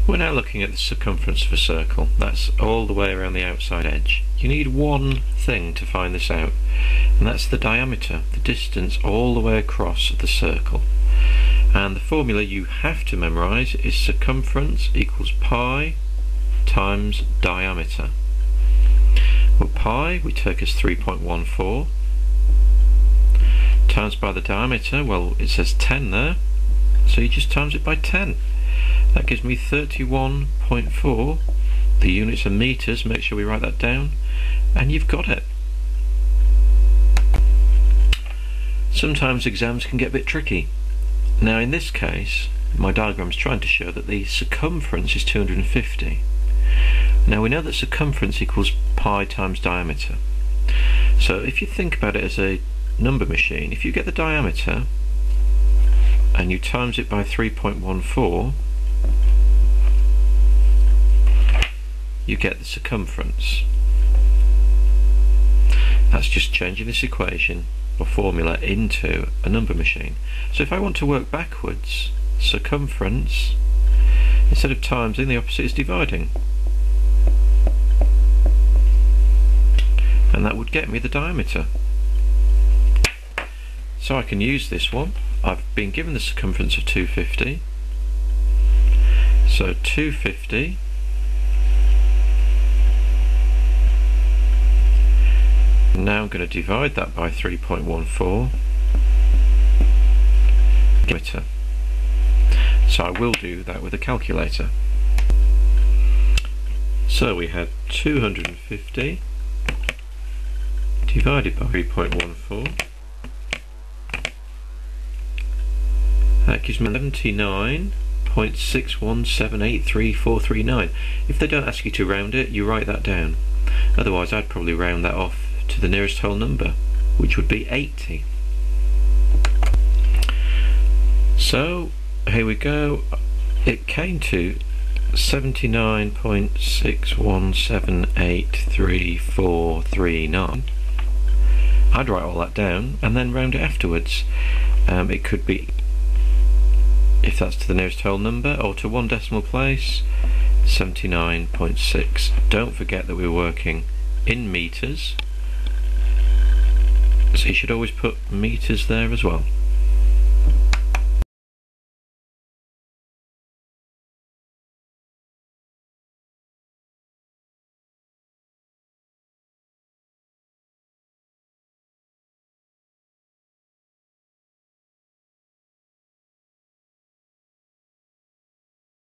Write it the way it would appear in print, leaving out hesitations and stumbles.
We're now looking at the circumference of a circle. That's all the way around the outside edge. You need one thing to find this out, and that's the diameter, the distance all the way across the circle. And the formula you have to memorise is circumference equals pi times diameter. Well, pi we take as 3.14 times by the diameter, well, it says 10 there, so you just times it by 10. That gives me 31.4. The units are meters, make sure we write that down, and you've got it. Sometimes exams can get a bit tricky. Now in this case, my diagram's trying to show that the circumference is 250. Now we know that circumference equals pi times diameter. So if you think about it as a number machine, if you get the diameter and you times it by 3.14, you get the circumference. That's just changing this equation or formula into a number machine. So if I want to work backwards, circumference, instead of timesing, the opposite is dividing. And that would get me the diameter. So I can use this one. I've been given the circumference of 250. So 250 now I'm going to divide that by 3.14. So I will do that with a calculator. So we had 250 divided by 3.14. That gives me 79.617833439. If they don't ask you to round it, you write that down. Otherwise I'd probably round that off to the nearest whole number, which would be 80. So here we go. It came to 79.617833439. I'd write all that down and then round it afterwards. It could be, if that's to the nearest whole number or to one decimal place, 79.6. Don't forget that we're working in meters, so you should always put meters there as well.